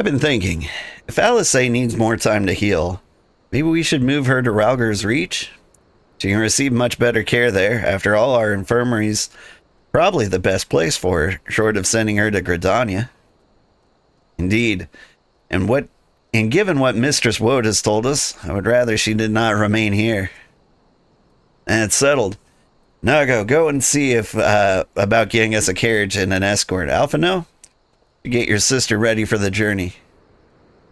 I've been thinking, if Alice needs more time to heal, maybe we should move her to Ralger's Reach? She can receive much better care there. After all, our infirmary's probably the best place for her, short of sending her to Gridania. Indeed. And given what Mistress Woad has told us, I would rather she did not remain here. And it's settled. Nago, go and see if about getting us a carriage and an escort. Alphino, get your sister ready for the journey.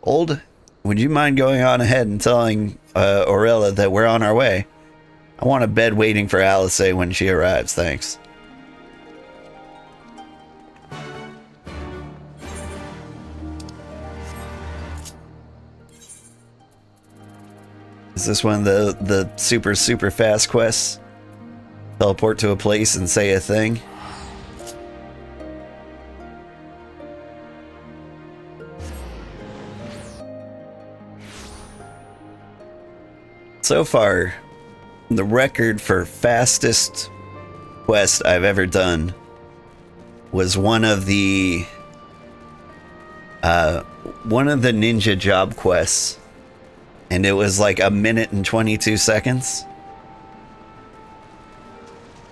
Old, would you mind going on ahead and telling Aurella that we're on our way? I want a bed waiting for Alice when she arrives, thanks. Is this one of the super fast quests? Teleport to a place and say a thing? So far, the record for fastest quest I've ever done was one of the ninja job quests, and it was like 1 minute and 22 seconds.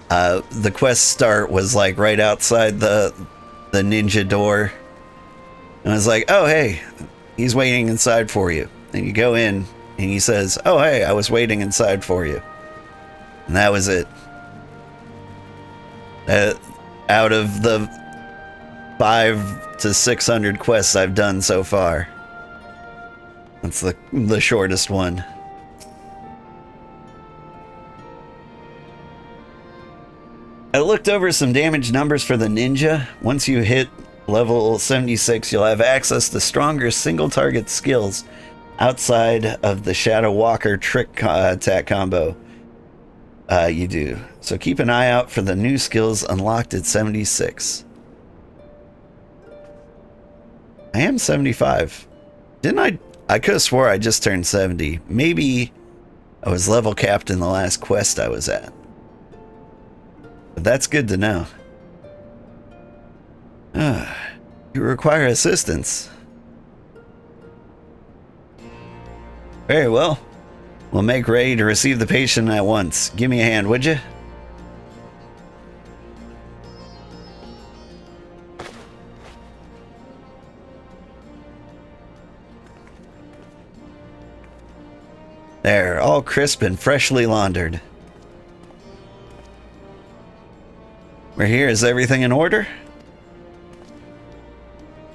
The quest start was like right outside the ninja door, and I was like, oh hey, he's waiting inside for you. And you go in and he says, oh hey, I was waiting inside for you. And that was it. Out of the 500 to 600 quests I've done so far, that's the shortest one. I looked over some damage numbers for the ninja. Once you hit level 76, you'll have access to stronger single target skills outside of the Shadow Walker trick attack combo. You do. So keep an eye out for the new skills unlocked at 76. I am 75. Didn't I could have swore I just turned 70. Maybe I was level capped in the last quest I was at. But that's good to know. You require assistance. Very well. We'll make ready to receive the patient at once. Give me a hand, would you? There, all crisp and freshly laundered. We're here. Is everything in order?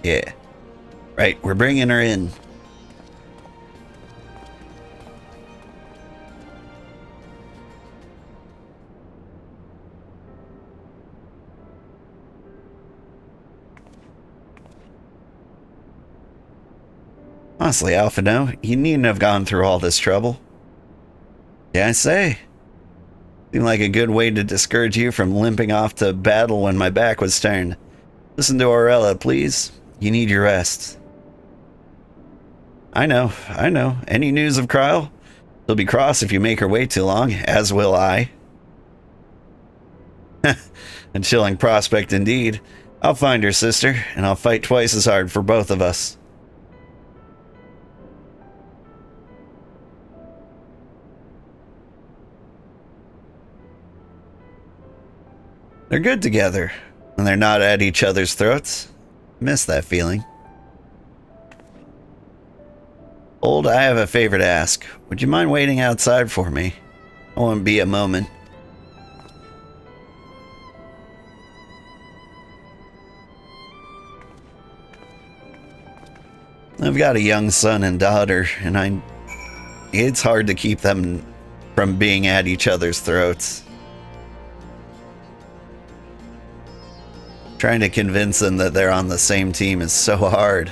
Yeah. Right, we're bringing her in. Honestly, Alphino, you needn't have gone through all this trouble. Yeah, I say. Seemed like a good way to discourage you from limping off to battle when my back was turned. Listen to Aurella, please. You need your rest. I know. Any news of Kryle? She'll be cross if you make her wait too long, as will I. A chilling prospect indeed. I'll find her, sister, and I'll fight twice as hard for both of us. They're good together, and they're not at each other's throats. Miss that feeling. Old, I have a favor to ask. Would you mind waiting outside for me? I won't be a moment. I've got a young son and daughter, and it's hard to keep them from being at each other's throats. Trying to convince them that they're on the same team is so hard.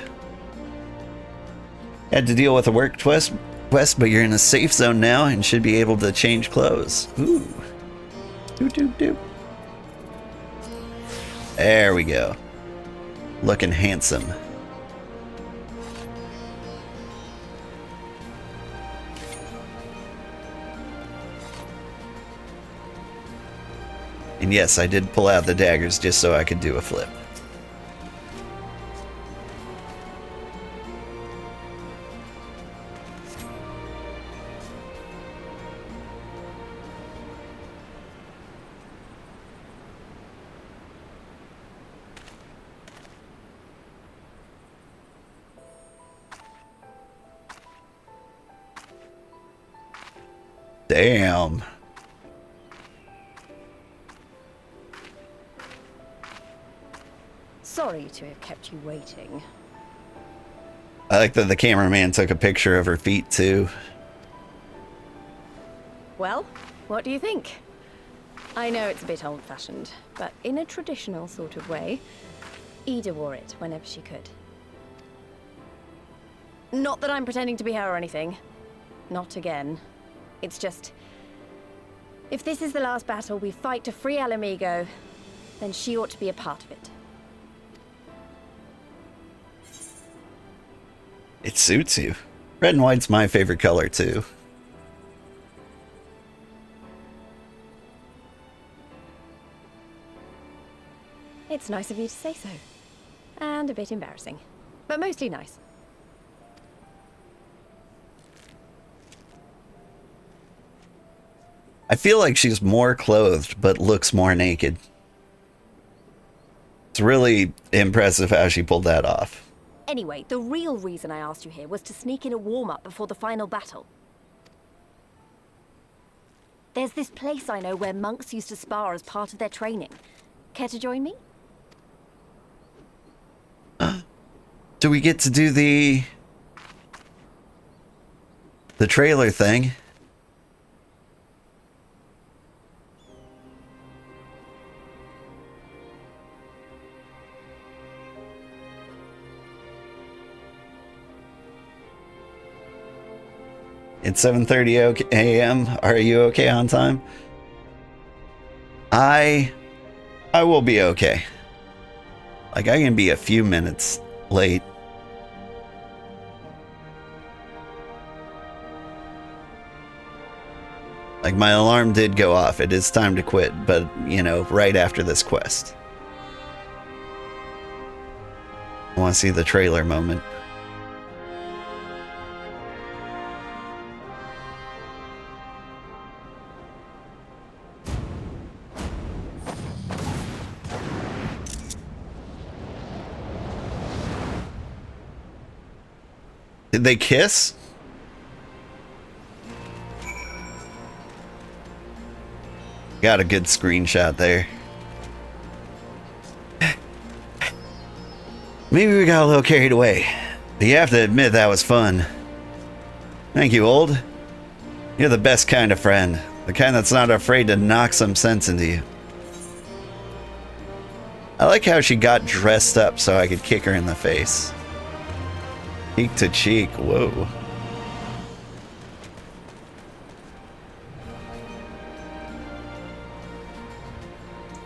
Had to deal with a work quest, but you're in a safe zone now and should be able to change clothes. Ooh. Doop. There we go. Looking handsome. And yes, I did pull out the daggers just so I could do a flip. Damn. Sorry to have kept you waiting. I like that the cameraman took a picture of her feet too. Well, what do you think? I know it's a bit old-fashioned, but in a traditional sort of way, Ida wore it whenever she could. Not that I'm pretending to be her or anything. Not again. It's just, if this is the last battle we fight to free Alamigo, then she ought to be a part of it. It suits you. Red and white's my favorite color too. It's nice of you to say so. And a bit embarrassing. But mostly nice. I feel like she's more clothed, but looks more naked. It's really impressive how she pulled that off. Anyway, the real reason I asked you here was to sneak in a warm-up before the final battle. There's this place I know where monks used to spar as part of their training. Care to join me? Do we get to do the trailer thing? It's 7:30 a.m. Are you okay on time? I will be okay. Like, I can be a few minutes late. Like, my alarm did go off. It is time to quit, but, you know, right after this quest. I want to see the trailer moment. Did they kiss? Got a good screenshot there. Maybe we got a little carried away, but you have to admit that was fun. Thank you, old. You're the best kind of friend. The kind that's not afraid to knock some sense into you. I like how she got dressed up so I could kick her in the face. Cheek to cheek, whoa.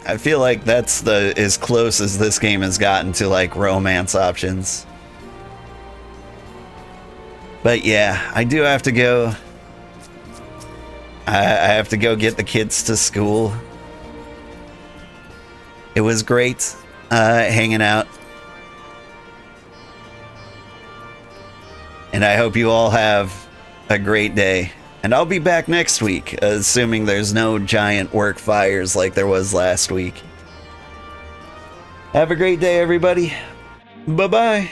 I feel like that's as close as this game has gotten to like romance options. But yeah, I do have to go. I have to go get the kids to school. It was great hanging out. And I hope you all have a great day. And I'll be back next week, assuming there's no giant work fires like there was last week. Have a great day, everybody. Bye-bye.